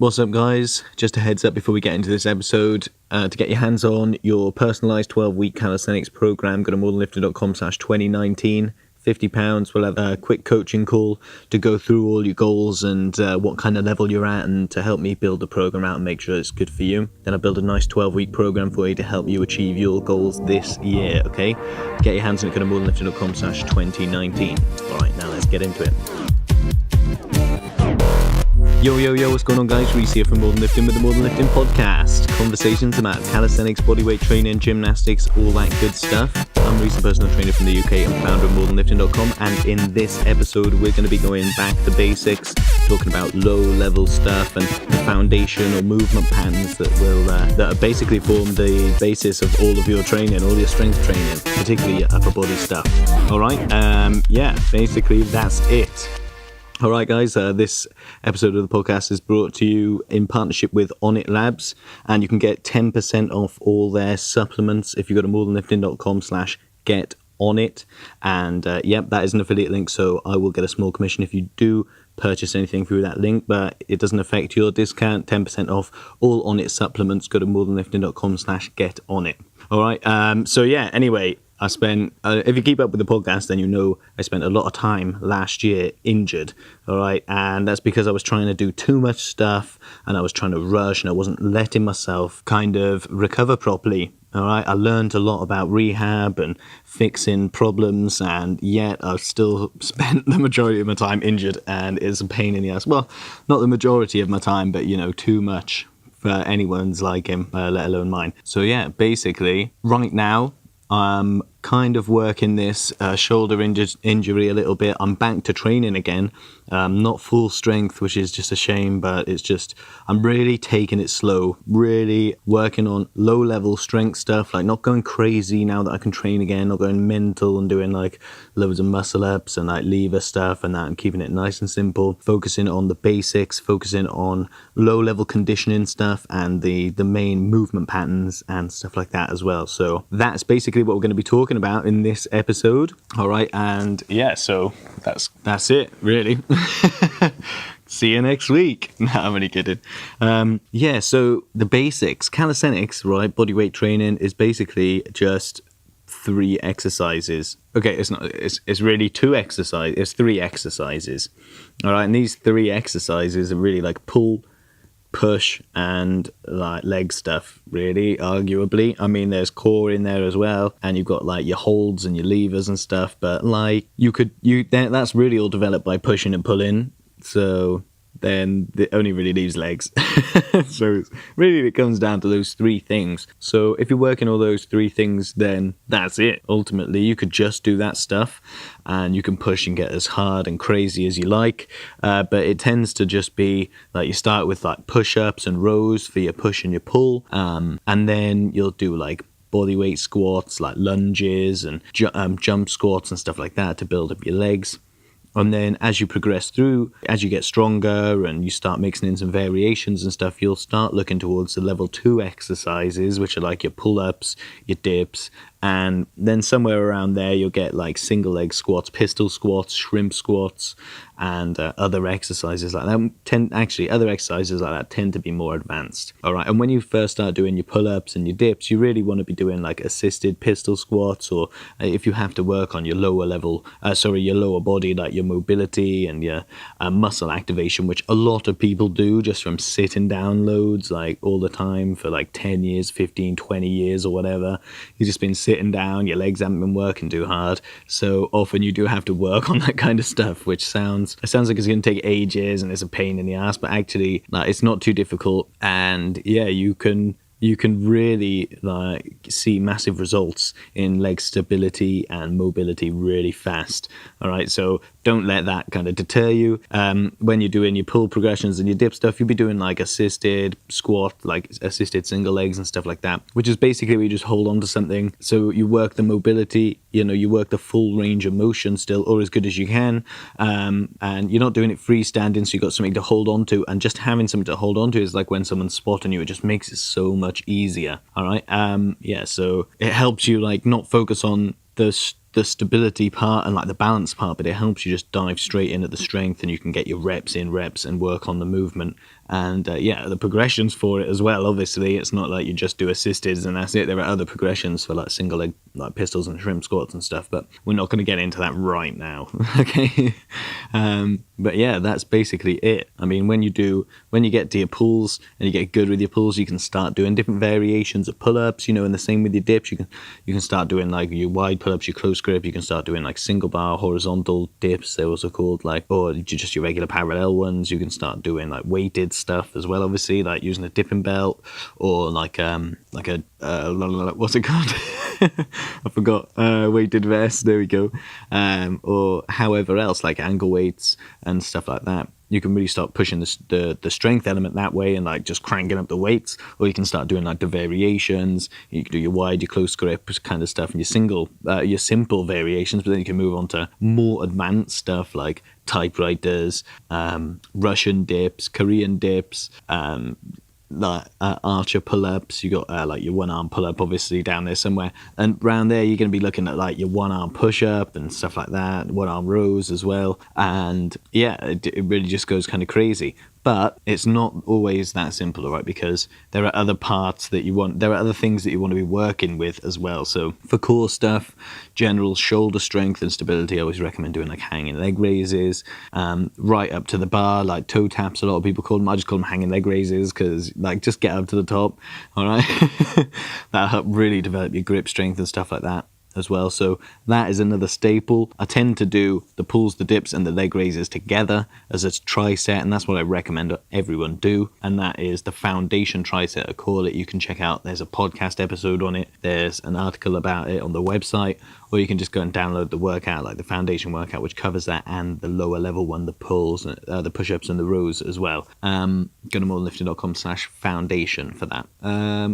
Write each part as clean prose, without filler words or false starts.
What's up, guys? Just a heads up before we get into this episode. To get your hands on your personalised 12-week calisthenics program, go to morethanlifting.com/2019. £50. We'll have a quick coaching call to go through all your goals and what kind of level you're at, and to help me build the program out and make sure it's good for you. Then I build a nice 12-week program for you to help you achieve your goals this year, okay? Get your hands on it, go to morethanlifting.com/2019. Alright, now let's get into it. Yo, what's going on, guys? Rhys here from More Than Lifting with the More Than Lifting podcast. Conversations about calisthenics, bodyweight training, gymnastics, all that good stuff. I'm Rhys, a personal trainer from the UK and founder of morethanlifting.com, and in this episode we're going to be going back to basics, talking about low-level stuff and the foundational movement patterns that that basically form the basis of all of your training, all your strength training, particularly your upper body stuff. Alright, basically that's it. Alright, guys, this episode of the podcast is brought to you in partnership with Onnit Labs, and you can get 10% off all their supplements if you go to morethanlifting.com/getonnit. And that is an affiliate link, so I will get a small commission if you do purchase anything through that link, but it doesn't affect your discount. 10% off all Onnit supplements. Go to morethanlifting.com/getonnit. Alright, anyway, I spent, if you keep up with the podcast, then you know I spent a lot of time last year injured, all right? And that's because I was trying to do too much stuff, and I was trying to rush, and I wasn't letting myself kind of recover properly, all right? I learned a lot about rehab and fixing problems, and yet I've still spent the majority of my time injured, and it's a pain in the ass. Well, not the majority of my time, but, too much for anyone's liking, let alone mine. So, basically, right now, I'm kind of working this shoulder injury a little bit. I'm back to training again, not full strength, which is just a shame, but it's just, I'm really taking it slow, really working on low-level strength stuff, like not going crazy now that I can train again, not going mental and doing like loads of muscle-ups and like lever stuff and that. I'm keeping it nice and simple, focusing on the basics, focusing on low-level conditioning stuff and the main movement patterns and stuff like that as well. So that's basically what we're going to be talking about in this episode. All right, and so that's it really. See you next week. No, I'm only kidding. So the basics, calisthenics, right, bodyweight training is basically just 3 exercises. Okay, it's really 2 exercises. It's 3 exercises. All right, and these 3 exercises are really like pull, push, and like leg stuff, really, arguably. I mean, there's core in there as well, and you've got like your holds and your levers and stuff, but like that's really all developed by pushing and pulling, so then it only really leaves legs. So really it comes down to those 3 things. So if you're working all those 3 things, then that's it. Ultimately, you could just do that stuff, and you can push and get as hard and crazy as you like, but it tends to just be like you start with like push-ups and rows for your push and your pull, and then you'll do like bodyweight squats, like lunges and jump squats and stuff like that to build up your legs. And then as you progress through, as you get stronger and you start mixing in some variations and stuff, you'll start looking towards the level 2 exercises, which are like your pull-ups, your dips, and then somewhere around there you'll get like single leg squats, pistol squats, shrimp squats, and other exercises like that. Other exercises like that tend to be more advanced. All right, and when you first start doing your pull-ups and your dips, you really want to be doing like assisted pistol squats, or if you have to work on your lower body, like your mobility and your muscle activation, which a lot of people do just from sitting down loads like all the time for like 10 years, 15, 20 years or whatever. You've just been sitting down, your legs haven't been working too hard, so often you do have to work on that kind of stuff, which sounds like it's going to take ages and it's a pain in the ass, but actually it's not too difficult, and you can really like see massive results in leg stability and mobility really fast. All right, so don't let that kind of deter you. When you're doing your pull progressions and your dip stuff, you'll be doing like assisted squat, like assisted single legs and stuff like that, which is basically where you just hold on to something. So you work the mobility, you work the full range of motion still, or as good as you can. And you're not doing it freestanding, so you've got something to hold on to. And just having something to hold on to is like when someone's spotting you, it just makes it so much easier. All right. So it helps you like not focus on the stability part and like the balance part, but it helps you just dive straight into the strength, and you can get your reps and work on the movement And yeah, the progressions for it as well. Obviously, it's not like you just do assisted and that's it. There are other progressions for like single leg, like pistols and shrimp squats and stuff, but we're not going to get into that right now. Okay. But yeah, that's basically it. I mean, when you get to your pulls and you get good with your pulls, you can start doing different variations of pull-ups, you know, and the same with your dips. You can start doing like your wide pull-ups, your close grip. You can start doing like single bar horizontal dips, they're also called, like, or just your regular parallel ones. You can start doing like weighted stuff as well, obviously, like using a dipping belt, or like a what's it called? I forgot. Weighted vest, there we go. Or however else, like ankle weights and stuff like that. You can really start pushing the strength element that way and like just cranking up the weights, or you can start doing like the variations. You can do your wide, your close grip kind of stuff, and your simple variations, but then you can move on to more advanced stuff like typewriters, Russian dips, Korean dips, like archer pull-ups. You got like your one arm pull-up obviously down there somewhere, and around there you're going to be looking at like your one arm push-up and stuff like that, one arm rows as well. And yeah, it really just goes kind of crazy. But it's not always that simple, all right? Because there are other parts that there are other things that you want to be working with as well. So for core stuff, general shoulder strength and stability, I always recommend doing like hanging leg raises, right up to the bar, like toe taps, a lot of people call them. I just call them hanging leg raises because like just get up to the top, all right? That'll help really develop your grip strength and stuff like that as well. So that is another staple. I tend to do the pulls, the dips, and the leg raises together as a tri-set, and that's what I recommend everyone do. And that is the foundation tri-set, I call it. You can check out, there's a podcast episode on it, there's an article about it on the website, or you can just go and download the workout, like the foundation workout, which covers that, and the lower level one, the pulls, the push-ups and the rows as well. Go to morethanlifting.com/foundation for that.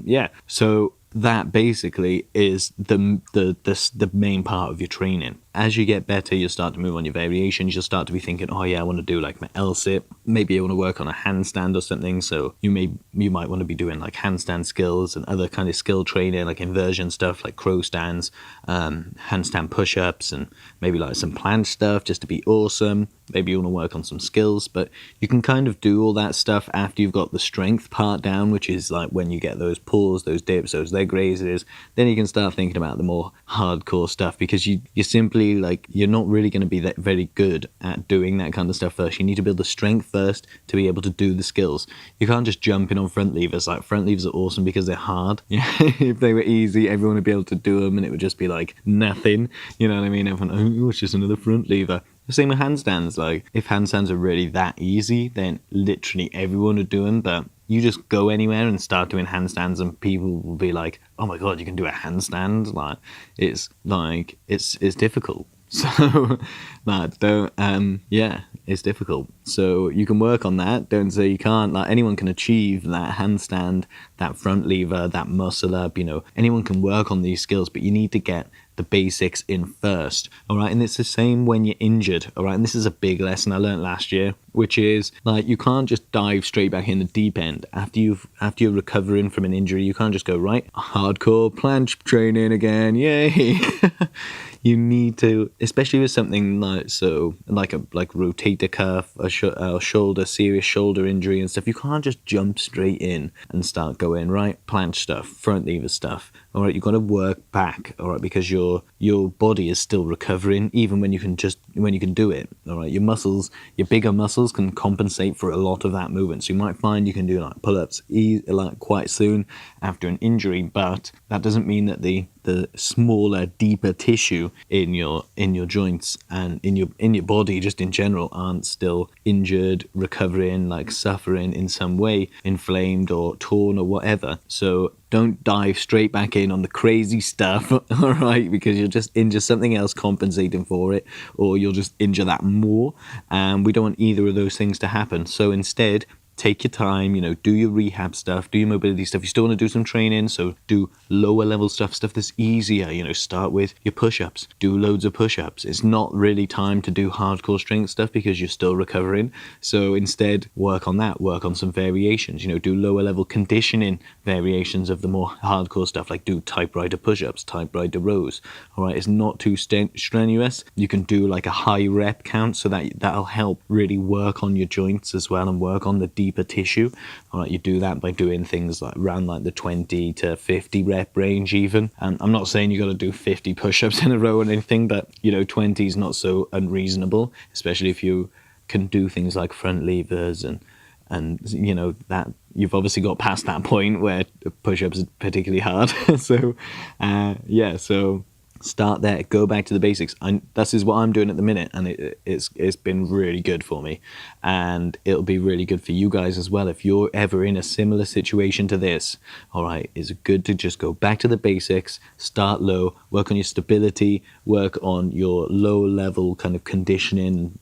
Yeah, so that basically is the main part of your training. As you get better, you'll start to move on your variations. You'll start to be thinking, oh yeah, I want to do like my L-sit. Maybe I want to work on a handstand or something. So you might want to be doing like handstand skills and other kind of skill training, like inversion stuff, like crow stands, handstand push-ups, and maybe like some planche stuff just to be awesome. Maybe you want to work on some skills, but you can kind of do all that stuff after you've got the strength part down, which is like when you get those pulls, those dips, those leg raises. Then you can start thinking about the more hardcore stuff, because you're simply like, you're not really going to be that very good at doing that kind of stuff first. You need to build the strength first to be able to do the skills. You can't just jump in on front levers. Like, front levers are awesome because they're hard. If they were easy, everyone would be able to do them and it would just be like nothing. You know what I mean? Everyone, oh, it's just another front lever. The same with handstands. Like, if handstands are really that easy, then literally everyone would do them. But you just go anywhere and start doing handstands and people will be like, oh my god, you can do a handstand? It's difficult. So it's difficult. So you can work on that. Don't say you can't. Like, anyone can achieve that handstand, that front lever, that muscle up, you know. Anyone can work on these skills, but you need to get the basics in first, all right? And it's the same when you're injured, all right? And this is a big lesson I learned last year, which is like, you can't just dive straight back in the deep end after you're recovering from an injury. You can't just go, right, hardcore planche training again, yay. You need to, especially with something like rotator cuff, a shoulder, serious shoulder injury and stuff. You can't just jump straight in and start going, right, planche stuff, front lever stuff. All right, you've got to work back, all right, because your body is still recovering, even when you can do it. All right, your bigger muscles can compensate for a lot of that movement. So you might find you can do like pull-ups like quite soon after an injury, but that doesn't mean that the smaller, deeper tissue in your joints and in your body just in general aren't still injured, recovering, like suffering in some way, inflamed or torn or whatever. So don't dive straight back in on the crazy stuff, all right, because you'll just injure something else compensating for it, or you'll just injure that more, and we don't want either of those things to happen. So instead, take your time, you know, do your rehab stuff, do your mobility stuff. You still want to do some training, so do lower level stuff that's easier, you know, start with your push-ups, do loads of push-ups. It's not really time to do hardcore strength stuff because you're still recovering. So instead, work on that, work on some variations, you know, do lower level conditioning variations of the more hardcore stuff, like do typewriter push-ups, typewriter rows. All right, it's not too strenuous. You can do like a high rep count, so that'll help really work on your joints as well and work on the deep deeper tissue. All right, you do that by doing things like around like the 20 to 50 rep range even. And I'm not saying you got to do 50 push-ups in a row or anything, but 20 is not so unreasonable, especially if you can do things like front levers and that you've obviously got past that point where push-ups are particularly hard. So so start there, go back to the basics. This is what I'm doing at the minute, and it's been really good for me, and it'll be really good for you guys as well if you're ever in a similar situation to this. All right, it's good to just go back to the basics, start low, work on your stability, work on your low level kind of conditioning,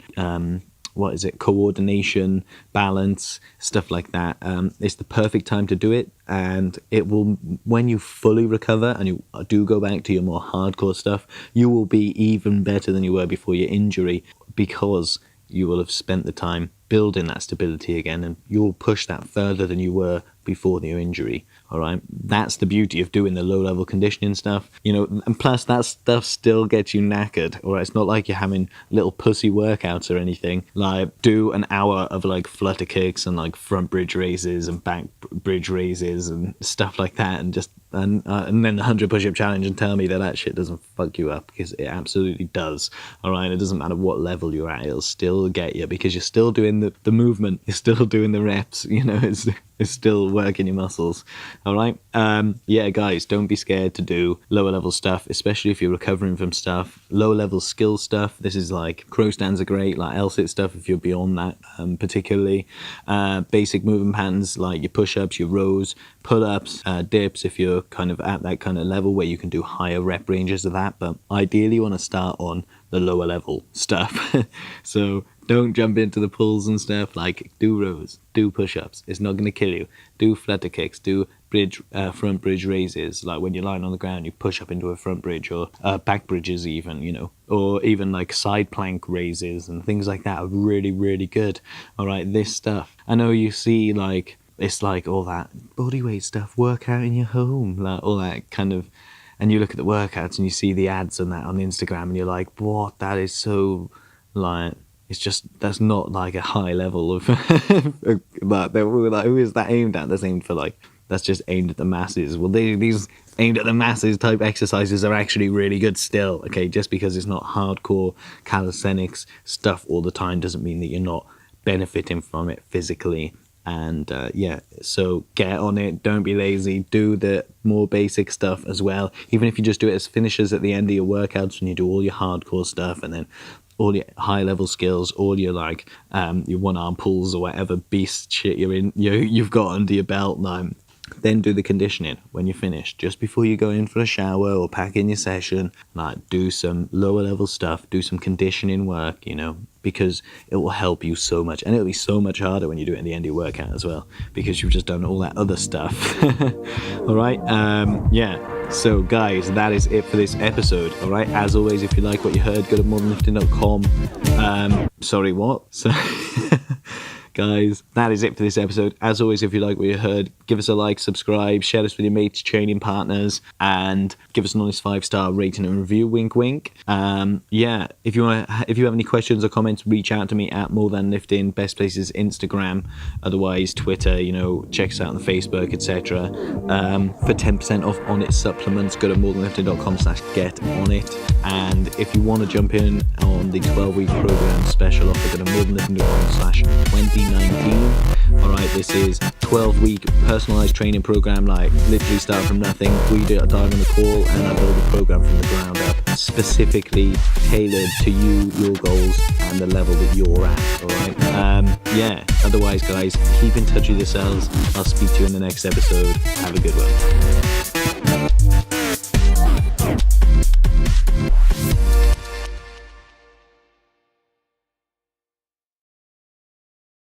coordination, balance, stuff like that. It's the perfect time to do it, and it will, when you fully recover and you do go back to your more hardcore stuff, you will be even better than you were before your injury, because you will have spent the time building that stability again, and you'll push that further than you were before your injury. All right, that's the beauty of doing the low level conditioning stuff, and plus that stuff still gets you knackered. All right, it's not like you're having little pussy workouts or anything. Like, do an hour of like flutter kicks and like front bridge raises and back bridge raises and stuff like that, and then the 100 push-up challenge, and tell me that shit doesn't fuck you up, because it absolutely does. All right, it doesn't matter what level you're at, it'll still get you, because you're still doing the movement, you're still doing the reps, it's still working your muscles. All right, guys, don't be scared to do lower level stuff, especially if you're recovering from stuff. Lower level skill stuff, this is like crow stands are great, like L-sit stuff if you're beyond that, particularly basic movement patterns like your push-ups, your rows, pull-ups, dips, if you're kind of at that kind of level where you can do higher rep ranges of that. But ideally you want to start on the lower level stuff. So don't jump into the pulls and stuff. Like, do rows, do push-ups, it's not going to kill you. Do flutter kicks, do front bridge raises, like when you're lying on the ground you push up into a front bridge, or back bridges even, or even like side plank raises and things like that are really, really good. All right, this stuff, I know you see like, it's like all that bodyweight stuff, work out in your home, like all that kind of, and you look at the workouts and you see the ads and that on Instagram and you're like, what, that is so like, it's just, that's not like a high level of but they were like, who is that aimed at? That's aimed for like, that's just aimed at the masses. Well, these aimed at the masses type exercises are actually really good still. Okay, just because it's not hardcore calisthenics stuff all the time doesn't mean that you're not benefiting from it physically. And so get on it, don't be lazy, do the more basic stuff as well, even if you just do it as finishers at the end of your workouts when you do all your hardcore stuff, and then all your high level skills, all your like your one arm pulls or whatever beast shit you've got under your belt. Then do the conditioning when you're finished, just before you go in for a shower or pack in your session. Like, do some lower level stuff, do some conditioning work, because it will help you so much, and it'll be so much harder when you do it at the end of your workout as well, because you've just done all that other stuff. All right, so guys, that is it for this episode. All right, as always, if you like what you heard, go to modernlifting.com. Sorry, what? So guys, that is it for this episode. As always, if you like what you heard, give us a like, subscribe, share us with your mates, training partners, and give us an honest 5-star rating and review. Wink, wink. If you have any questions or comments, reach out to me at More Than Lifting. Best place is Instagram. Otherwise, Twitter. Check us out on Facebook, etc. For 10% off on its supplements, go to morethanlifting.com/get on it. And if you want to jump in on the 12-week program special offer, go to morethanlifting.com/2019. All right, this is 12-week personalized training program, like literally start from nothing. We do a dive on the call, and I build a program from the ground up, specifically tailored to you, your goals, and the level that you're at. All right. Otherwise, guys, keep in touch with yourselves. I'll speak to you in the next episode. Have a good one.